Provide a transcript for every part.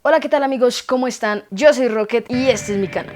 Hola, ¿qué tal amigos? ¿Cómo están? Yo soy Rocket y este es mi canal.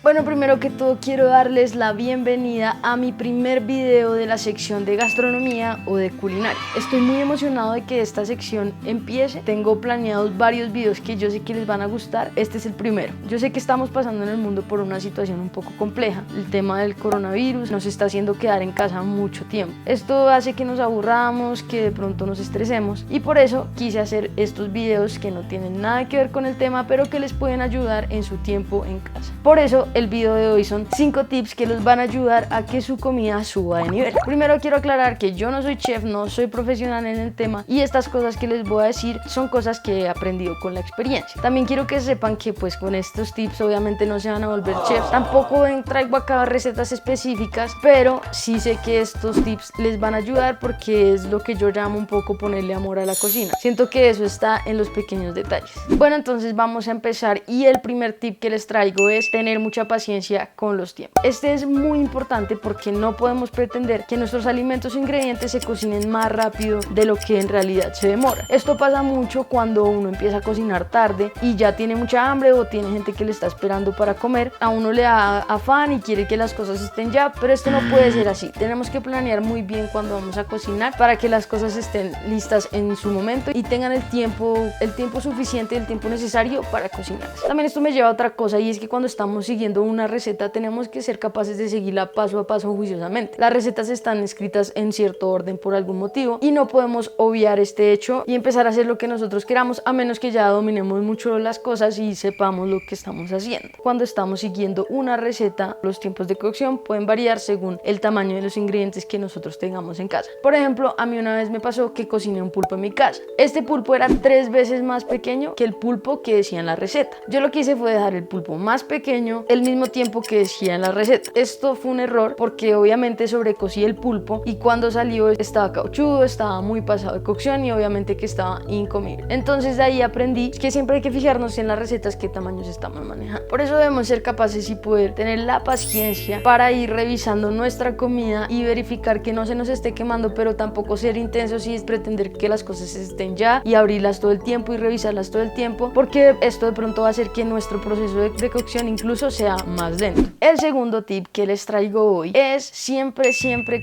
Bueno, primero que todo quiero darles la bienvenida a mi primer video de la sección de gastronomía o de culinaria. Estoy muy emocionado de que esta sección empiece. Tengo planeados varios videos que yo sé que les van a gustar. Este es el primero. Yo sé que estamos pasando en el mundo por una situación un poco compleja. El tema del coronavirus nos está haciendo quedar en casa mucho tiempo. Esto hace que nos aburramos, que de pronto nos estresemos, y por eso quise hacer estos videos que no tienen nada que ver con el tema, pero que les pueden ayudar en su tiempo en casa. Por eso el video de hoy son 5 tips que los van a ayudar a que su comida suba de nivel. Primero quiero aclarar que yo no soy chef, no soy profesional en el tema, y estas cosas que les voy a decir son cosas que he aprendido con la experiencia. También quiero que sepan que pues con estos tips obviamente no se van a volver chefs. Tampoco traigo acá recetas específicas, pero sí sé que estos tips les van a ayudar porque es lo que yo llamo un poco ponerle amor a la cocina. Siento que eso está en los pequeños detalles. Bueno, entonces vamos a empezar, y el primer tip que les traigo es tener mucha paciencia con los tiempos. Este es muy importante porque no podemos pretender que nuestros alimentos o ingredientes se cocinen más rápido de lo que en realidad se demora. Esto pasa mucho cuando uno empieza a cocinar tarde y ya tiene mucha hambre o tiene gente que le está esperando para comer. A uno le da afán y quiere que las cosas estén ya, pero esto no puede ser así. Tenemos que planear muy bien cuando vamos a cocinar para que las cosas estén listas en su momento y tengan el tiempo suficiente, el tiempo necesario para cocinar. También esto me lleva a otra cosa, y es que cuando estamos siguiendo una receta tenemos que ser capaces de seguirla paso a paso juiciosamente. Las recetas están escritas en cierto orden por algún motivo y no podemos obviar este hecho y empezar a hacer lo que nosotros queramos, a menos que ya dominemos mucho las cosas y sepamos lo que estamos haciendo. Cuando estamos siguiendo una receta, los tiempos de cocción pueden variar según el tamaño de los ingredientes que nosotros tengamos en casa. Por ejemplo, a mí una vez me pasó que cociné un pulpo en mi casa. Este pulpo era 3 veces más pequeño que el pulpo que decía en la receta. Yo lo que hice fue dejar el pulpo más pequeño el mismo tiempo que decía en la receta. Esto fue un error porque obviamente sobrecocí el pulpo y cuando salió estaba cauchudo, estaba muy pasado de cocción y obviamente que estaba incomible. Entonces de ahí aprendí que siempre hay que fijarnos en las recetas qué tamaños estamos manejando. Por eso debemos ser capaces y poder tener la paciencia para ir revisando nuestra comida y verificar que no se nos esté quemando, pero tampoco ser intensos y pretender que las cosas estén ya y abrirlas todo el tiempo y revisarlas todo el tiempo, porque esto de pronto va a hacer que nuestro proceso de cocción incluso sea más lento. El segundo tip que les traigo hoy es siempre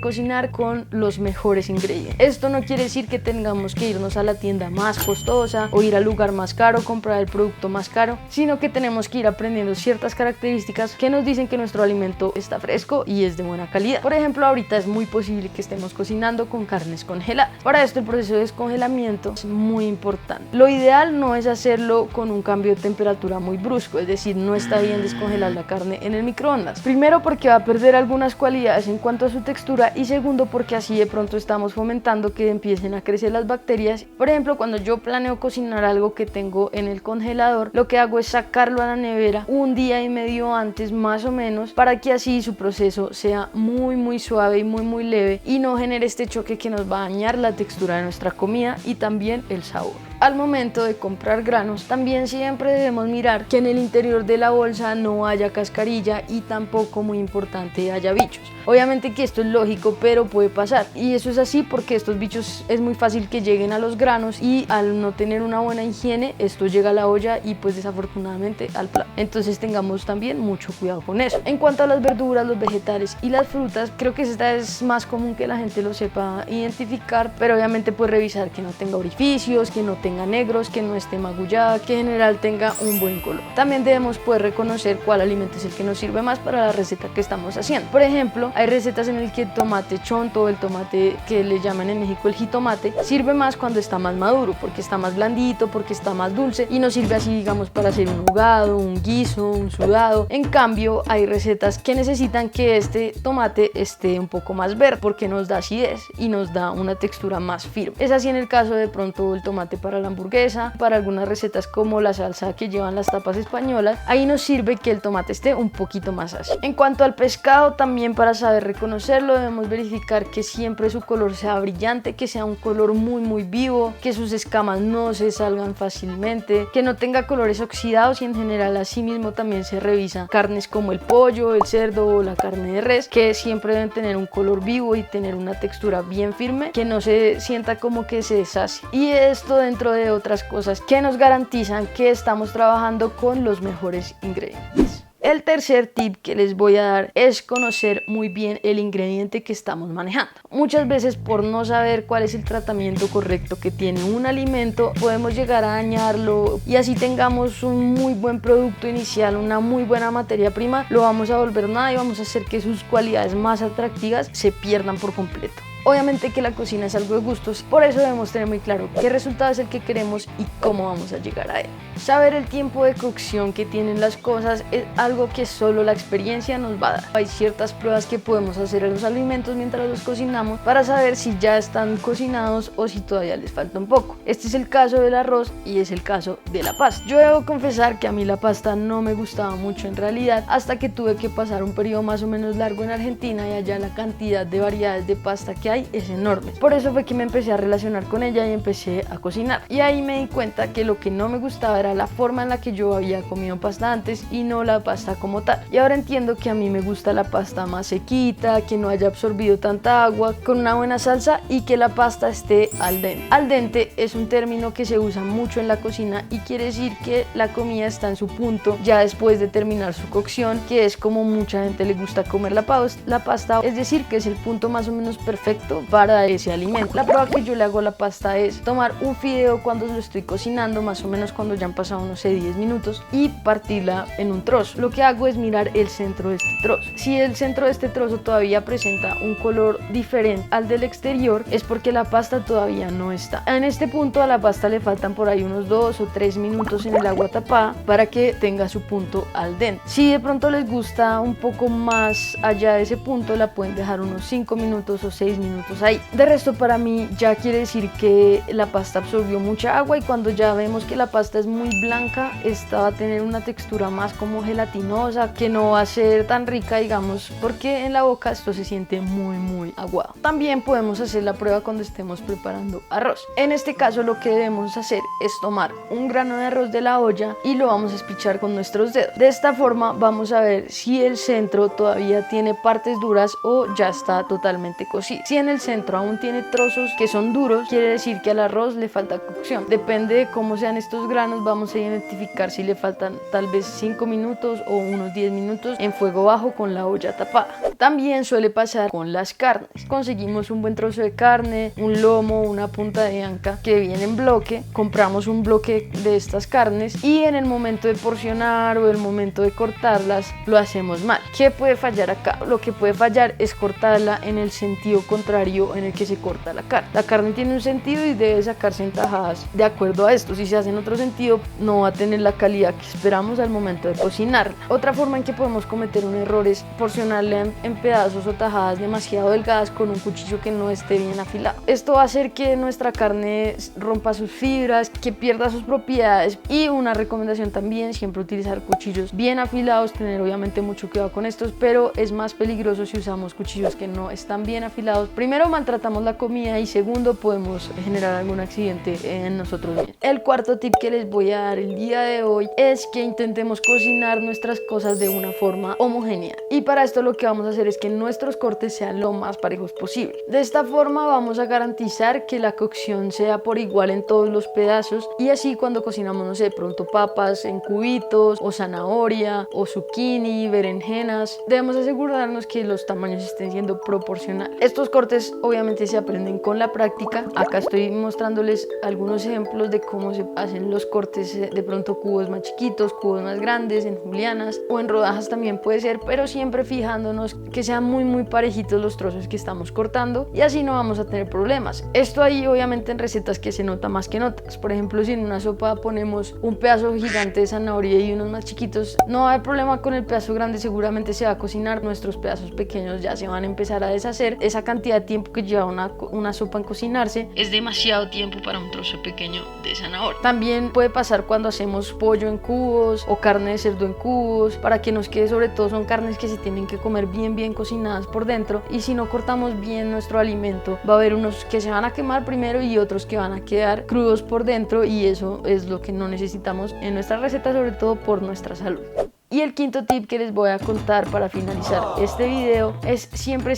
cocinar con los mejores ingredientes. Esto no quiere decir que tengamos que irnos a la tienda más costosa o ir al lugar más caro, comprar el producto más caro, sino que tenemos que ir aprendiendo ciertas características que nos dicen que nuestro alimento está fresco y es de buena calidad. Por ejemplo, ahorita es muy posible que estemos cocinando con carnes congeladas. Para esto el proceso de descongelamiento es muy importante. Lo ideal no es hacerlo con un cambio de temperatura muy brusco, es decir, no está bien descongelar la carne en el microondas. Primero porque va a perder algunas cualidades en cuanto a su textura, y segundo porque así de pronto estamos fomentando que empiecen a crecer las bacterias. Por ejemplo, cuando yo planeo cocinar algo que tengo en el congelador, lo que hago es sacarlo a la nevera 1 día y medio antes más o menos, para que así su proceso sea muy suave y muy leve y no genere este choque que nos va a dañar la textura de nuestra comida y también el sabor. Al momento de comprar granos, también siempre debemos mirar que en el interior de la bolsa no haya cascarilla y tampoco, muy importante, haya bichos. Obviamente que esto es lógico, pero puede pasar, y eso es así porque estos bichos es muy fácil que lleguen a los granos, y al no tener una buena higiene esto llega a la olla y pues desafortunadamente al plato. Entonces tengamos también mucho cuidado con eso. En cuanto a las verduras, los vegetales y las frutas, creo que esta es más común que la gente lo sepa identificar, pero obviamente pues revisar que no tenga orificios, que no tenga negros, que no esté magullada, que en general tenga un buen color. También debemos poder reconocer cuál alimento es el que nos sirve más para la receta que estamos haciendo. Por ejemplo, hay recetas en el que el tomate chonto, el tomate que le llaman en México el jitomate, sirve más cuando está más maduro, porque está más blandito, porque está más dulce y nos sirve así, digamos, para hacer un jugado, un guiso, un sudado. En cambio, hay recetas que necesitan que este tomate esté un poco más verde porque nos da acidez y nos da una textura más firme. Es así en el caso de pronto el tomate para para la hamburguesa, para algunas recetas como la salsa que llevan las tapas españolas, ahí nos sirve que el tomate esté un poquito más ácido. En cuanto al pescado, también para saber reconocerlo debemos verificar que siempre su color sea brillante, que sea un color muy vivo, que sus escamas no se salgan fácilmente, que no tenga colores oxidados, y en general asimismo también se revisa carnes como el pollo, el cerdo o la carne de res, que siempre deben tener un color vivo y tener una textura bien firme, que no se sienta como que se deshace. Y esto dentro de otras cosas que nos garantizan que estamos trabajando con los mejores ingredientes. El tercer tip que les voy a dar es conocer muy bien el ingrediente que estamos manejando. Muchas veces, por no saber cuál es el tratamiento correcto que tiene un alimento, podemos llegar a dañarlo, y así tengamos un muy buen producto inicial, una muy buena materia prima, lo vamos a volver nada y vamos a hacer que sus cualidades más atractivas se pierdan por completo. Obviamente que la cocina es algo de gustos, por eso debemos tener muy claro qué resultado es el que queremos y cómo vamos a llegar a él. Saber el tiempo de cocción que tienen las cosas es algo que solo la experiencia nos va a dar. Hay ciertas pruebas que podemos hacer a los alimentos mientras los cocinamos para saber si ya están cocinados o si todavía les falta un poco. Este es el caso del arroz y es el caso de la pasta. Yo debo confesar que a mí la pasta no me gustaba mucho en realidad, hasta que tuve que pasar un periodo más o menos largo en Argentina, y allá la cantidad de variedades de pasta que hay es enorme. Por eso fue que me empecé a relacionar con ella y empecé a cocinar, y ahí me di cuenta que lo que no me gustaba era la forma en la que yo había comido pasta antes y no la pasta como tal. Y ahora entiendo que a mí me gusta la pasta más sequita, que no haya absorbido tanta agua, con una buena salsa, y que la pasta esté al dente. Al dente es un término que se usa mucho en la cocina y quiere decir que la comida está en su punto ya después de terminar su cocción, que es como mucha gente le gusta comer la pasta, es decir, que es el punto más o menos perfecto para ese alimento. La prueba que yo le hago a la pasta es tomar un fideo cuando lo estoy cocinando, más o menos cuando ya han pasado unos 10 minutos, y partirla en un trozo. Lo que hago es mirar el centro de este trozo. Si el centro de este trozo todavía presenta un color diferente al del exterior, es porque la pasta todavía no está. En este punto a la pasta le faltan por ahí unos 2 o 3 minutos en el agua tapada para que tenga su punto al dente. Si de pronto les gusta un poco más allá de ese punto, la pueden dejar unos 5 minutos o 6 minutos ahí. De resto, para mí ya quiere decir que la pasta absorbió mucha agua, y cuando ya vemos que la pasta es muy blanca, esta va a tener una textura más como gelatinosa, que no va a ser tan rica, digamos, porque en la boca esto se siente muy aguado. También podemos hacer la prueba cuando estemos preparando arroz. En este caso, lo que debemos hacer es tomar un grano de arroz de la olla y lo vamos a espichar con nuestros dedos. De esta forma vamos a ver si el centro todavía tiene partes duras o ya está totalmente cocido. Si en el centro aún tiene trozos que son duros, quiere decir que al arroz le falta cocción. Depende de cómo sean estos granos, vamos a identificar si le faltan tal vez 5 minutos o unos 10 minutos en fuego bajo con la olla tapada. También suele pasar con las carnes. Conseguimos un buen trozo de carne, un lomo, una punta de anca que viene en bloque, compramos un bloque de estas carnes, y en el momento de porcionar o el momento de cortarlas lo hacemos mal. ¿Qué puede fallar acá? Lo que puede fallar es cortarla en el sentido contrario en el que se corta la carne. La carne tiene un sentido y debe sacarse en tajadas de acuerdo a esto. Si se hace en otro sentido, no va a tener la calidad que esperamos al momento de cocinarla. Otra forma en que podemos cometer un error es porcionarla en pedazos o tajadas demasiado delgadas con un cuchillo que no esté bien afilado. Esto va a hacer que nuestra carne rompa sus fibras, que pierda sus propiedades. Y una recomendación también, siempre utilizar cuchillos bien afilados, tener obviamente mucho cuidado con estos, pero es más peligroso si usamos cuchillos que no están bien afilados. Primero, maltratamos la comida, y segundo, podemos generar algún accidente en nosotros mismos. El cuarto tip que les voy a dar el día de hoy es que intentemos cocinar nuestras cosas de una forma homogénea, y para esto lo que vamos a hacer es que nuestros cortes sean lo más parejos posible. De esta forma vamos a garantizar que la cocción sea por igual en todos los pedazos, y así cuando cocinamos, no sé, de pronto papas en cubitos, o zanahoria, o zucchini, berenjenas, debemos asegurarnos que los tamaños estén siendo proporcionales. Estos cortes obviamente se aprenden con la práctica. Acá estoy mostrándoles algunos ejemplos de cómo se hacen los cortes, de pronto cubos más chiquitos, cubos más grandes, en julianas o en rodajas también puede ser, pero siempre fijándonos que sean muy parejitos los trozos que estamos cortando y así no vamos a tener problemas. Esto ahí obviamente en recetas que se nota más que en otras. Por ejemplo, si en una sopa ponemos un pedazo gigante de zanahoria y unos más chiquitos, no hay problema con el pedazo grande, seguramente se va a cocinar, nuestros pedazos pequeños ya se van a empezar a deshacer. Esa cantidad de tiempo que lleva una sopa en cocinarse es demasiado tiempo para un trozo pequeño de zanahoria. También puede pasar cuando hacemos pollo en cubos o carne de cerdo en cubos, para que nos quede, sobre todo son carnes que se tienen que comer bien cocinadas por dentro, y si no cortamos bien nuestro alimento va a haber unos que se van a quemar primero y otros que van a quedar crudos por dentro, y eso es lo que no necesitamos en nuestra receta, sobre todo por nuestra salud. Y el quinto tip que les voy a contar para finalizar este video es siempre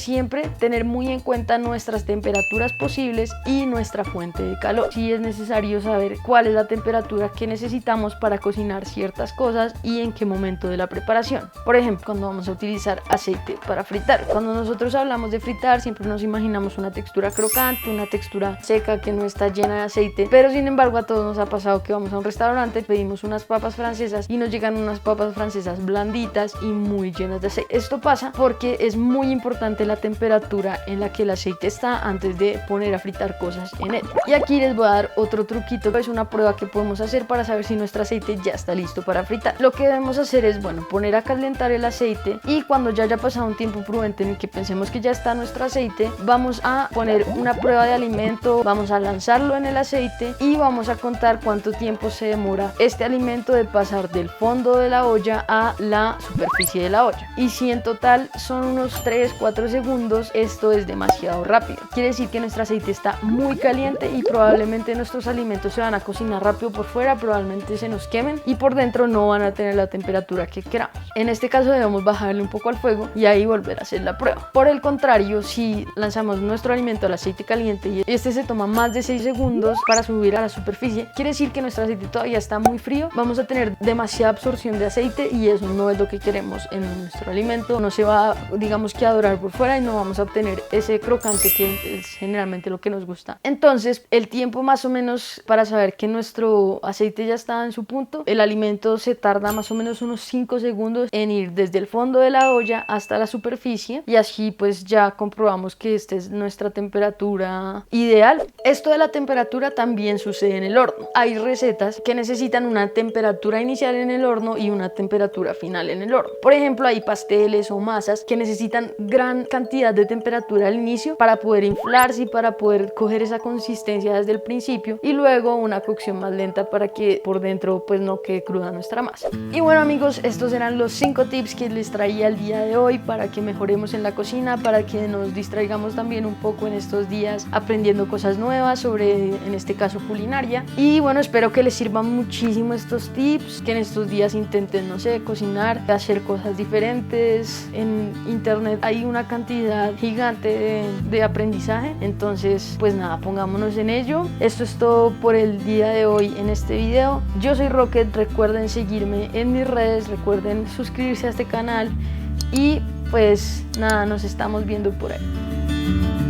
tener muy en cuenta nuestras temperaturas posibles y nuestra fuente de calor. Sí es necesario saber cuál es la temperatura que necesitamos para cocinar ciertas cosas y en qué momento de la preparación. Por ejemplo, cuando vamos a utilizar aceite para fritar. Cuando nosotros hablamos de fritar siempre nos imaginamos una textura crocante, una textura seca que no está llena de aceite, pero sin embargo a todos nos ha pasado que vamos a un restaurante, pedimos unas papas francesas y nos llegan unas papas francesas blanditas y muy llenas de aceite. Esto pasa porque es muy importante la temperatura en la que el aceite está antes de poner a fritar cosas en él. Y aquí les voy a dar otro truquito, es una prueba que podemos hacer para saber si nuestro aceite ya está listo para fritar. Lo que debemos hacer es, poner a calentar el aceite, y cuando ya haya pasado un tiempo prudente en el que pensemos que ya está nuestro aceite, vamos a poner una prueba de alimento, vamos a lanzarlo en el aceite y vamos a contar cuánto tiempo se demora este alimento de pasar del fondo de la olla a la superficie de la olla. Y si en total son unos 3-4 segundos, esto es demasiado rápido. Quiere decir que nuestro aceite está muy caliente y probablemente nuestros alimentos se van a cocinar rápido por fuera, probablemente se nos quemen y por dentro no van a tener la temperatura que queramos. En este caso debemos bajarle un poco al fuego y ahí volver a hacer la prueba. Por el contrario, si lanzamos nuestro alimento al aceite caliente y este se toma más de 6 segundos para subir a la superficie, quiere decir que nuestro aceite todavía está muy frío, vamos a tener demasiada absorción de aceite y eso no es lo que queremos en nuestro alimento. No se va, digamos, que a dorar por fuera y no vamos a obtener ese crocante que es generalmente lo que nos gusta. Entonces, el tiempo más o menos para saber que nuestro aceite ya está en su punto, el alimento se tarda más o menos unos 5 segundos en ir desde el fondo de la olla hasta la superficie, y así pues ya comprobamos que esta es nuestra temperatura ideal. Esto de la temperatura también sucede en el horno. Hay recetas que necesitan una temperatura inicial en el horno y una temperatura final en el horno. Por ejemplo, hay pasteles o masas que necesitan gran cantidad de temperatura al inicio para poder inflarse y para poder coger esa consistencia desde el principio, y luego una cocción más lenta para que por dentro pues no quede cruda nuestra masa. Y bueno amigos, estos eran los 5 tips que les traía el día de hoy para que mejoremos en la cocina, para que nos distraigamos también un poco en estos días aprendiendo cosas nuevas sobre, en este caso, culinaria. Y bueno, espero que les sirvan muchísimo estos tips, que en estos días intenten, no sé, cocinar, hacer cosas diferentes. En internet hay una cantidad gigante de aprendizaje, entonces pues nada, pongámonos en ello. Esto es todo por el día de hoy en este video. Yo soy Rocket, recuerden seguirme en mis redes, recuerden suscribirse a este canal y pues nada, nos estamos viendo por ahí.